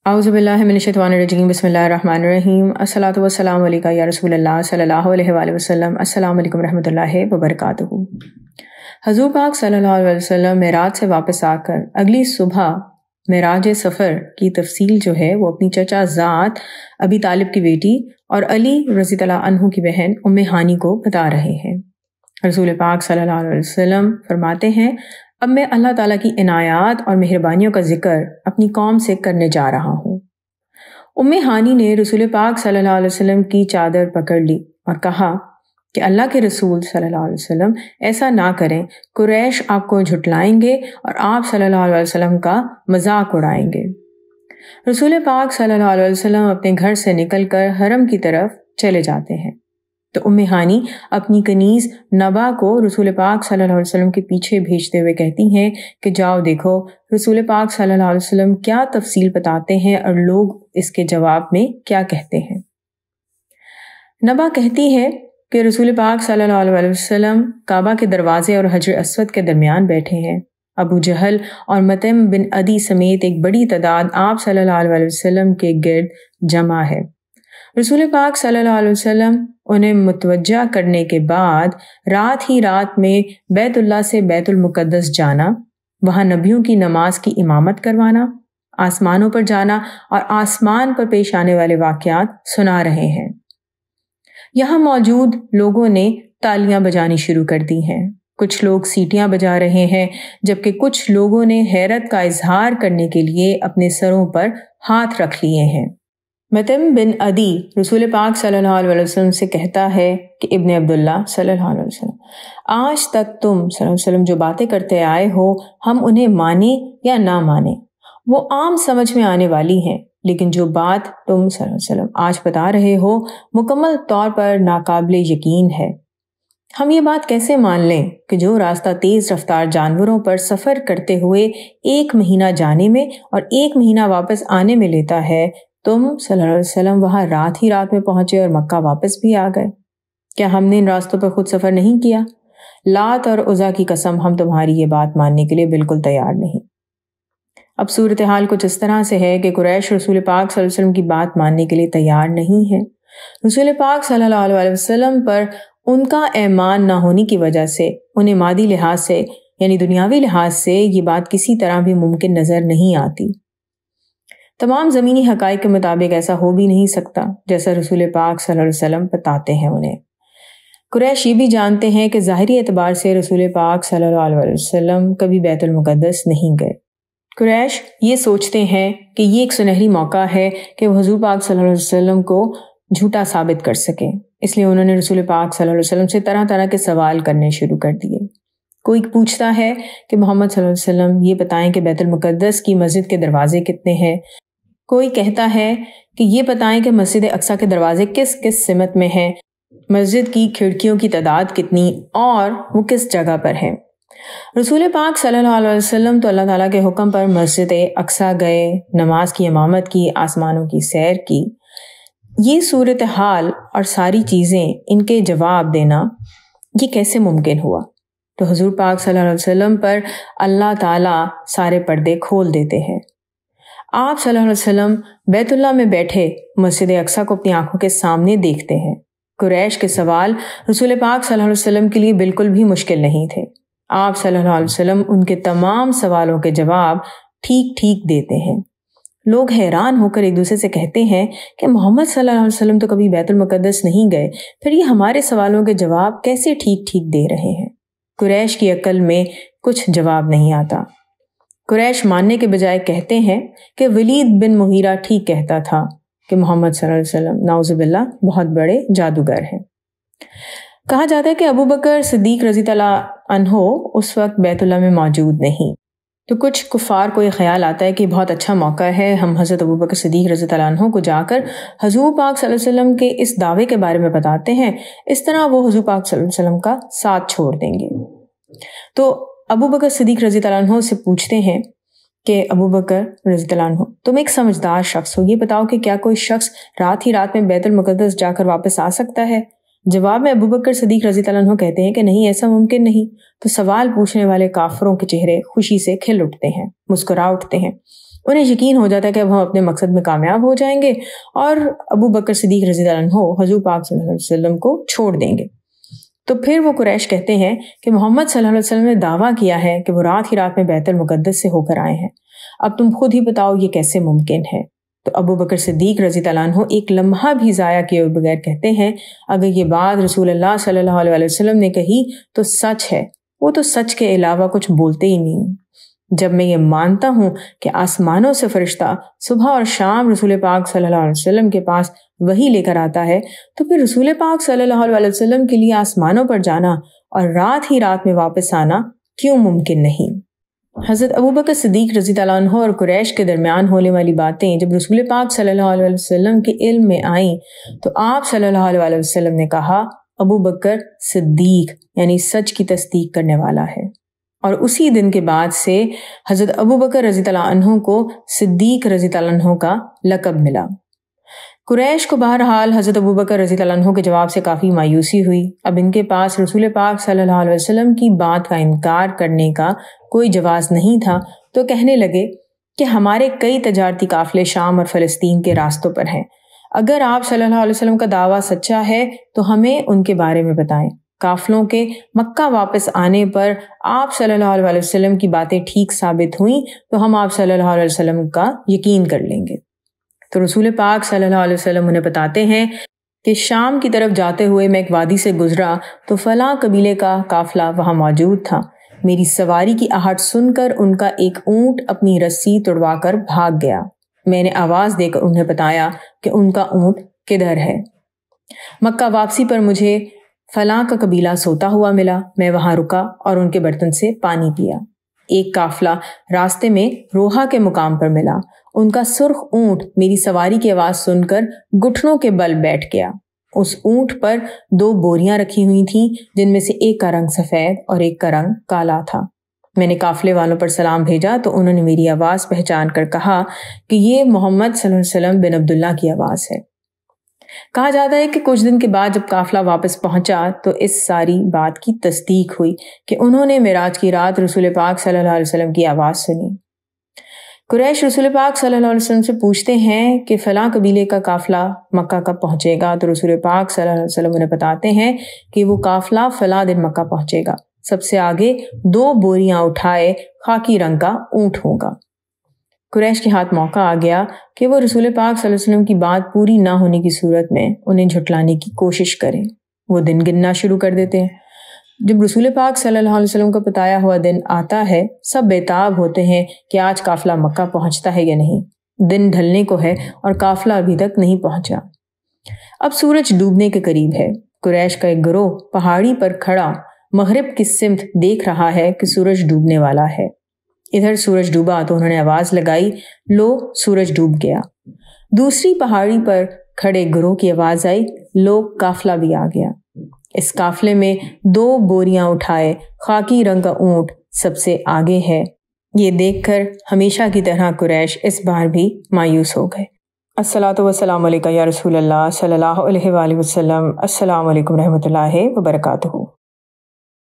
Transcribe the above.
اعوذ باللہ من الشیطان الرجیم بسم اللہ الرحمن الرحیم الصلاۃ والسلام علیکہ یا رسول اللہ صلی اللہ علیہ وآلہ وسلم۔ السلام علیکم ورحمۃ اللہ وبرکاتہ۔ حضور پاک صلی اللہ علیہ وسلم معراج سے واپس آ کر اگلی صبح معراج سفر کی تفصیل جو ہے وہ اپنی چچا ذات ابی طالب کی بیٹی اور علی رضی اللہ عنہ کی بہن ام ہانی کو بتا رہے ہیں۔ رسول پاک صلی اللہ علیہ وسلم فرماتے ہیں، اب میں اللہ تعالیٰ کی عنایات اور مہربانیوں کا ذکر اپنی قوم سے کرنے جا رہا ہوں۔ ام ہانی نے رسول پاک صلی اللہ علیہ وسلم کی چادر پکڑ لی اور کہا کہ اللہ کے رسول صلی اللہ علیہ وسلم ایسا نہ کریں، قریش آپ کو جھٹلائیں گے اور آپ صلی اللہ علیہ وسلم کا مذاق اڑائیں گے۔ رسول پاک صلی اللہ علیہ وسلم اپنے گھر سے نکل کر حرم کی طرف چلے جاتے ہیں تو ام ہانی اپنی کنیز نبا کو رسول پاک صلی اللہ علیہ وسلم کے پیچھے بھیجتے ہوئے کہتی ہیں کہ جاؤ دیکھو رسول پاک صلی اللہ علیہ وسلم کیا تفصیل بتاتے ہیں اور لوگ اس کے جواب میں کیا کہتے ہیں۔ نبا کہتی ہے کہ رسول پاک صلی اللہ علیہ وسلم کعبہ کے دروازے اور حجر اسود کے درمیان بیٹھے ہیں۔ ابو جہل اور مطعم بن عدی سمیت ایک بڑی تعداد آپ صلی اللہ علیہ وسلم کے گرد جمع ہے۔ رسول پاک صلی اللہ علیہ وسلم انہیں متوجہ کرنے کے بعد رات ہی رات میں بیت اللہ سے بیت المقدس جانا، وہاں نبیوں کی نماز کی امامت کروانا، آسمانوں پر جانا اور آسمان پر پیش آنے والے واقعات سنا رہے ہیں۔ یہاں موجود لوگوں نے تالیاں بجانی شروع کر دی ہیں، کچھ لوگ سیٹیاں بجا رہے ہیں، جبکہ کچھ لوگوں نے حیرت کا اظہار کرنے کے لیے اپنے سروں پر ہاتھ رکھ لیے ہیں۔ مطعم بن عدی رسول پاک صلی اللہ علیہ وسلم سے کہتا ہے کہ ابن عبداللہ صلی اللہ علیہ وسلم، آج تک تم صلی اللہ علیہ وسلم جو باتیں کرتے آئے ہو ہم انہیں مانیں یا نہ مانیں وہ عام سمجھ میں آنے والی ہیں، لیکن جو بات تم صلی اللہ علیہ وسلم آج بتا رہے ہو مکمل طور پر ناقابل یقین ہے۔ ہم یہ بات کیسے مان لیں کہ جو راستہ تیز رفتار جانوروں پر سفر کرتے ہوئے 1 مہینہ جانے میں اور 1 مہینہ واپس آنے میں لیتا ہے، تم صلی اللہ علیہ وسلم وہاں رات ہی رات میں پہنچے اور مکہ واپس بھی آ گئے؟ کیا ہم نے ان راستوں پر خود سفر نہیں کیا؟ لات اور عزا کی قسم ہم تمہاری یہ بات ماننے کے لیے بالکل تیار نہیں۔ اب صورتحال کچھ اس طرح سے ہے کہ قریش رسول پاک صلی اللہ علیہ وسلم کی بات ماننے کے لیے تیار نہیں ہے۔ رسول پاک صلی اللہ علیہ وسلم پر ان کا ایمان نہ ہونے کی وجہ سے انہیں مادی لحاظ سے یعنی دنیاوی لحاظ سے یہ بات کسی طرح بھی ممکن نظر نہیں آتی۔ تمام زمینی حقائق کے مطابق ایسا ہو بھی نہیں سکتا جیسا رسول پاک صلی اللہ علیہ وسلم بتاتے ہیں انہیں۔ قریش یہ بھی جانتے ہیں کہ ظاہری اعتبار سے رسول پاک صلی اللہ علیہ وسلم کبھی بیت المقدس نہیں گئے۔ قریش یہ سوچتے ہیں کہ یہ ایک سنہری موقع ہے کہ وہ حضور پاک صلی اللہ علیہ وسلم کو جھوٹا ثابت کر سکیں، اس لیے انہوں نے رسول پاک صلی اللہ علیہ وسلم سے طرح طرح کے سوال کرنے شروع کر دیے۔ کوئی پوچھتا ہے کہ محمد صلی اللہ علیہ وسلم یہ بتائیں کہ بیت المقدس کی مسجد کے دروازے کتنے ہیں؟ کوئی کہتا ہے کہ یہ بتائیں کہ مسجد اقصیٰ کے دروازے کس کس سمت میں ہیں، مسجد کی کھڑکیوں کی تعداد کتنی اور وہ کس جگہ پر ہیں۔ رسول پاک صلی اللہ علیہ وسلم تو اللہ تعالیٰ کے حکم پر مسجد اقصیٰ گئے، نماز کی امامت کی، آسمانوں کی سیر کی۔ یہ صورتحال اور ساری چیزیں ان کے جواب دینا یہ کیسے ممکن ہوا؟ تو حضور پاک صلی اللہ علیہ وسلم پر اللہ تعالیٰ سارے پردے کھول دیتے ہیں۔ آپ صلی اللہ علیہ وسلم بیت اللہ میں بیٹھے مسجد اقصیٰ کو اپنی آنکھوں کے سامنے دیکھتے ہیں۔ قریش کے سوال رسول پاک صلی اللہ علیہ وسلم کے لیے بالکل بھی مشکل نہیں تھے۔ آپ صلی اللہ علیہ وسلم ان کے تمام سوالوں کے جواب ٹھیک ٹھیک دیتے ہیں۔ لوگ حیران ہو کر ایک دوسرے سے کہتے ہیں کہ محمد صلی اللہ علیہ وسلم تو کبھی بیت المقدس نہیں گئے، پھر یہ ہمارے سوالوں کے جواب کیسے ٹھیک ٹھیک دے رہے ہیں؟ قریش کی عقل میں کچھ جواب نہیں آتا۔ قریش ماننے کے بجائے کہتے ہیں کہ ولید بن مغیرہ ٹھیک کہتا تھا کہ محمد صلی اللہ علیہ وسلم نعوذ باللہ بہت بڑے جادوگر ہیں۔ کہا جاتا ہے کہ ابو بکر صدیق رضی اللہ عنہ اس وقت بیت اللہ میں موجود نہیں، تو کچھ کفار کو یہ خیال آتا ہے کہ بہت اچھا موقع ہے، ہم حضرت ابو بکر صدیق رضی اللہ عنہ کو جا کر حضور پاک صلی اللہ علیہ وسلم کے اس دعوے کے بارے میں بتاتے ہیں، اس طرح وہ حضور پاک صلی اللہ علیہ وسلم کا ساتھ چھوڑ دیں گے۔ تو ابو بکر صدیق رضی اللہ عنہ سے پوچھتے ہیں کہ ابو بکر رضی اللہ عنہ تم ایک سمجھدار شخص ہو، یہ بتاؤ کہ کیا کوئی شخص رات ہی رات میں بیت المقدس جا کر واپس آ سکتا ہے؟ جواب میں ابو بکر صدیق رضی اللہ عنہ کہتے ہیں کہ نہیں، ایسا ممکن نہیں۔ تو سوال پوچھنے والے کافروں کے چہرے خوشی سے کھل اٹھتے ہیں، مسکرا اٹھتے ہیں۔ انہیں یقین ہو جاتا ہے کہ اب ہم اپنے مقصد میں کامیاب ہو جائیں گے اور ابو بکر صدیق رضی اللہ عنہ حضور پاک صلی اللہ علیہ وسلم کو چھوڑ دیں گے۔ تو پھر وہ قریش کہتے ہیں کہ محمد صلی اللہ علیہ وسلم نے دعویٰ کیا ہے کہ وہ رات ہی رات میں بیت المقدس سے ہو کر آئے ہیں، اب تم خود ہی بتاؤ یہ کیسے ممکن ہے؟ تو ابو بکر صدیق رضی اللہ عنہ ایک لمحہ بھی ضائع کیے بغیر کہتے ہیں، اگر یہ بات رسول اللہ صلی اللہ علیہ وسلم نے کہی تو سچ ہے، وہ تو سچ کے علاوہ کچھ بولتے ہی نہیں۔ جب میں یہ مانتا ہوں کہ آسمانوں سے فرشتہ صبح اور شام رسول پاک صلی اللہ علیہ وسلم کے پاس وہی لے کر آتا ہے، تو پھر رسول پاک صلی اللہ علیہ وسلم کے لیے آسمانوں پر جانا اور رات ہی رات میں واپس آنا کیوں ممکن نہیں؟ حضرت ابوبکر صدیق رضی اللہ عنہ اور قریش کے درمیان ہونے والی باتیں جب رسول پاک صلی اللہ علیہ وسلم کے علم میں آئیں تو آپ صلی اللہ علیہ وسلم نے کہا ابوبکر صدیق یعنی سچ کی تصدیق کرنے والا ہے، اور اسی دن کے بعد سے حضرت ابوبکر رضی اللہ عنہ کو صدیق رضی اللہ عنہ کا لقب ملا۔ قریش کو بہرحال حضرت ابوبکر رضی اللہ عنہ کے جواب سے کافی مایوسی ہوئی۔ اب ان کے پاس رسول پاک صلی اللہ علیہ وسلم کی بات کا انکار کرنے کا کوئی جواز نہیں تھا، تو کہنے لگے کہ ہمارے کئی تجارتی قافلے شام اور فلسطین کے راستوں پر ہیں، اگر آپ صلی اللہ علیہ وسلم کا دعویٰ سچا ہے تو ہمیں ان کے بارے میں بتائیں۔ قافلوں کے مکہ واپس آنے پر آپ صلی اللہ علیہ وسلم کی باتیں ٹھیک ثابت ہوئیں تو ہم آپ صلی اللہ علیہ وسلم کا یقین کر لیں گے۔ تو رسول پاک صلی اللہ علیہ وسلم انہیں بتاتے ہیں کہ شام کی طرف جاتے ہوئے میں ایک وادی سے گزرا تو فلاں قبیلے کا قافلہ وہاں موجود تھا، میری سواری کی آہٹ سن کر ان کا ایک اونٹ اپنی رسی توڑوا کر بھاگ گیا، میں نے آواز دے کر انہیں بتایا کہ ان کا اونٹ کدھر ہے۔ مکہ واپسی پر مجھے فلاں کا قبیلہ سوتا ہوا ملا، میں وہاں رکا اور ان کے برتن سے پانی پیا۔ ایک قافلہ راستے میں روحا کے مقام پر ملا، ان کا سرخ اونٹ میری سواری کی آواز سن کر گھٹنوں کے بل بیٹھ گیا۔ اس اونٹ پر 2 بوریاں رکھی ہوئی تھیں، جن میں سے ایک کا رنگ سفید اور ایک کا رنگ کالا تھا۔ میں نے قافلے والوں پر سلام بھیجا تو انہوں نے میری آواز پہچان کر کہا کہ یہ محمد صلی اللہ علیہ وسلم بن عبداللہ کی آواز ہے۔ کہا جاتا ہے کہ کچھ دن کے بعد جب قافلہ واپس پہنچا تو اس ساری بات کی تصدیق ہوئی کہ انہوں نے معراج کی رات رسول پاک صلی اللہ علیہ وسلم کی آواز سنی۔ قریش رسول پاک صلی اللہ علیہ وسلم سے پوچھتے ہیں کہ فلاں قبیلے کا قافلہ مکہ کب پہنچے گا، تو رسول پاک صلی اللہ علیہ وسلم انہیں بتاتے ہیں کہ وہ قافلہ فلاں دن مکہ پہنچے گا، سب سے آگے 2 بوریاں اٹھائے خاکی رنگ کا اونٹ ہوگا۔ قریش کے ہاتھ موقع آ گیا کہ وہ رسول پاک صلی اللہ علیہ وسلم کی بات پوری نہ ہونے کی صورت میں انہیں جھٹلانے کی کوشش کریں۔ وہ دن گننا شروع کر دیتے ہیں۔ جب رسول پاک صلی اللہ علیہ وسلم کا بتایا ہوا دن آتا ہے، سب بےتاب ہوتے ہیں کہ آج قافلہ مکہ پہنچتا ہے یا نہیں۔ دن ڈھلنے کو ہے اور قافلہ ابھی تک نہیں پہنچا۔ اب سورج ڈوبنے کے قریب ہے۔ قریش کا ایک گروہ پہاڑی پر کھڑا مغرب کی سمت دیکھ رہا ہے کہ سورج ڈوبنے والا ہے۔ ادھر سورج ڈوبا تو انہوں نے آواز لگائی، لو سورج ڈوب گیا۔ دوسری پہاڑی پر کھڑے گروہ کی آواز آئی، لو قافلہ بھی آ گیا۔ اس قافلے میں 2 بوریاں اٹھائے خاکی رنگ کا اونٹ سب سے آگے ہے۔ یہ دیکھ کر ہمیشہ کی طرح قریش اس بار بھی مایوس ہو گئے۔ الصلاۃ والسلام علیکہ یا رسول اللہ صلی اللہ علیہ وآلہ وسلم۔ السلام علیکم رحمۃ اللہ وبرکاتہ۔